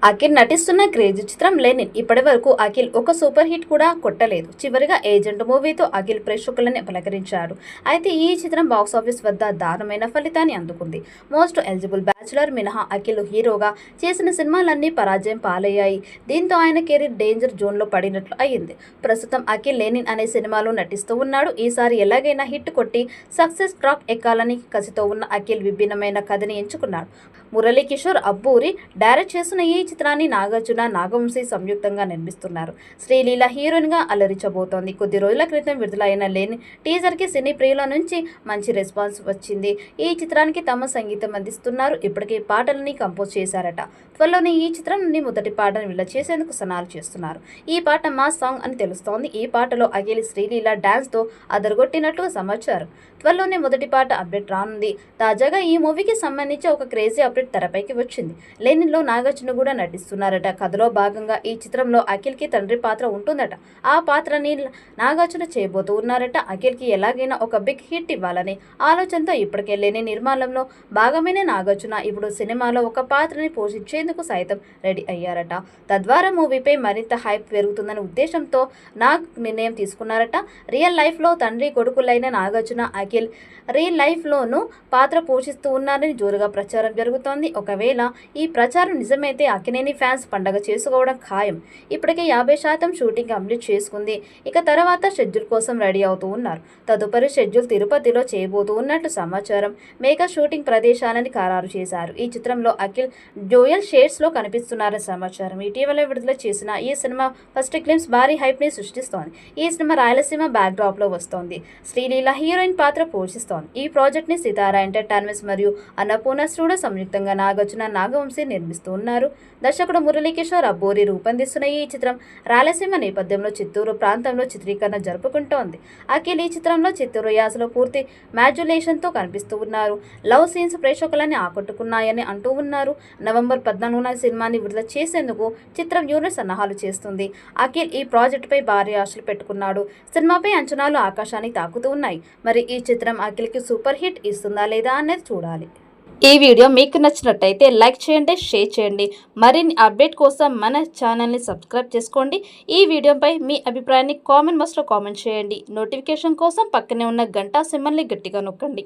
అఖిల్ నటిస్తున్న క్రేజీ చిత్రం లెనిన్. ఇప్పటి వరకు అఖిల్ ఒక సూపర్ హిట్ కూడా కొట్టలేదు. చివరిగా ఏజెంట్ మూవీతో అఖిల్ ప్రేక్షకులని పలకరించాడు. అయితే ఈ చిత్రం బాక్సాఫీస్ వద్ద దారుణమైన ఫలితాన్ని అందుకుంది. మోస్ట్ ఎలిజిబుల్ బ్యాచులర్ మినహా అఖిల్ హీరోగా చేసిన సినిమాలన్నీ పరాజయం పాలయ్యాయి. దీంతో ఆయన కెరీర్ డేంజర్ జోన్లో పడినట్లు అయ్యింది. ప్రస్తుతం అఖిల్ లెనిన్ అనే సినిమాలో నటిస్తూ ఉన్నాడు. ఈసారి ఎలాగైనా హిట్ కొట్టి సక్సెస్ ట్రాక్ ఎక్కాలని కసితో ఉన్న అఖిల్ విభిన్నమైన కథని ఎంచుకున్నాడు. మురళీకిషోర్ అబ్బూరి డైరెక్ట్ చేసిన ఈ చిత్రాన్ని నాగార్జున, నాగవంశీ సంయుక్తంగా నిర్మిస్తున్నారు. శ్రీలీల హీరోయిన్ గా అలరించబోతోంది. కొద్ది రోజుల క్రితం విడుదలైన లెనిన్ టీజర్ కి సినీ ప్రియుల నుంచి మంచి రెస్పాన్స్ వచ్చింది. ఈ చిత్రానికి తమ సంగీతం అందిస్తున్నారు. ఇప్పటికే పాటలని కంపోజ్ చేశారట. త్వరలోనే ఈ చిత్రం నుండి మొదటి పాటను విడుదల చేసేందుకు సన్నాహాలు చేస్తున్నారు. ఈ పాట మాస్ సాంగ్ అని తెలుస్తోంది. ఈ పాటలో అఖిల్, శ్రీలీల డాన్స్ తో అదరగొట్టినట్లు సమాచారం. త్వరలోనే మొదటి పాట అప్డేట్ రానుంది. తాజాగా ఈ మూవీకి సంబంధించి ఒక క్రేజీ అప్డేట్ తెరపైకి వచ్చింది. లెనిన్ లో నాగార్జున కూడా నటిస్తున్నారట. కథలో భాగంగా ఈ చిత్రంలో అఖిల్ కి తండ్రి పాత్ర ఉంటుందట. ఆ పాత్రని నాగార్జున చేయబోతూ ఉన్నారట. అఖిల్ కి ఎలాగైనా ఒక బిగ్ హిట్ ఇవ్వాలని ఆలోచనతో ఇప్పటికే లెనిన్ నిర్మాణంలో భాగమైన నాగార్జున ఇప్పుడు సినిమాలో ఒక పాత్రని పోషించేందుకు సైతం రెడీ అయ్యారట. తద్వారా మూవీపై మరింత హైప్ పెరుగుతుందనే ఉద్దేశంతో నాగ్ నిర్ణయం తీసుకున్నారట. రియల్ లైఫ్ లో తండ్రి కొడుకులైన నాగార్జున, అఖిల్ రియల్ లైఫ్ లోనూ పాత్ర పోషిస్తూ ఉన్నారని జోరుగా ప్రచారం జరుగుతోంది. ఒకవేళ ఈ ప్రచారం నిజమైతే అక్కినేని ఫ్యాన్స్ పండగ చేసుకోవడం ఖాయం. ఇప్పటికే 50% షూటింగ్ కంప్లీట్ చేసుకుంది. ఇక తర్వాత షెడ్యూల్ కోసం రెడీ అవుతూ ఉన్నారు. తదుపరి షెడ్యూల్ తిరుపతిలో చేయబోతూ ఉన్నట్లు సమాచారం. మేఘా షూటింగ్ ప్రదేశాలని ఖరారు చేశారు. ఈ చిత్రంలో అఖిల్ డ్యూయల్ షేడ్స్ లో కనిపిస్తున్నారని సమాచారం. ఇటీవల విడుదల చేసిన ఈ సినిమా ఫస్ట్ గ్లింప్స్ భారీ హైప్ ని సృష్టిస్తోంది. ఈ సినిమా రాయలసీమ బ్యాక్ డ్రాప్ లో వస్తోంది. శ్రీలీల హీరోయిన్ పాత్ర పోషిస్తోంది. ఈ ప్రాజెక్ట్ ని సితారా ఎంటర్టైన్మెంట్స్ మరియు అన్నపూర్ణ స్టూడియో సంయుక్తంగా నాగార్జున, నాగవంశీ నిర్మిస్తూ ఉన్నారు. దర్శకుడు మురళీకిషోర్ అబ్బూరి రూపొందిస్తున్న ఈ చిత్రం రాయలసీమ నేపథ్యంలో చిత్తూరు ప్రాంతంలో చిత్రీకరణ జరుపుకుంటోంది. అఖిల్ ఈ చిత్రంలో చిత్తూరు యాసలో పూర్తి మాడ్యులేషన్ తో కనిపిస్తూ ఉన్నారు. లవ్ సీన్స్ ప్రేక్షకులని ఆకట్టుకున్నాయని అంటూ ఉన్నారు. నవంబర్ 14న సినిమాని విడుదల చేసేందుకు చిత్రం యూనిట్ సన్నాహాలు చేస్తుంది. అఖిల్ ఈ ప్రాజెక్ట్ పై భారీ ఆశలు పెట్టుకున్నాడు. సినిమాపై అంచనాలు ఆకాశానికి తాకుతూ ఉన్నాయి. మరి ఈ చిత్రం అఖిల్ కి సూపర్ హిట్ ఇస్తుందా లేదా అనేది చూడాలి. ఈ వీడియో మీకు నచ్చినట్టయితే లైక్ చేయండి, షేర్ చేయండి. మరిన్ని అప్డేట్ కోసం మన ఛానల్ని సబ్స్క్రైబ్ చేసుకోండి. ఈ వీడియోపై మీ అభిప్రాయాన్ని కామెంట్ బాక్స్లో కామెంట్ చేయండి. నోటిఫికేషన్ కోసం పక్కనే ఉన్న గంట సింబల్ని గట్టిగా నొక్కండి.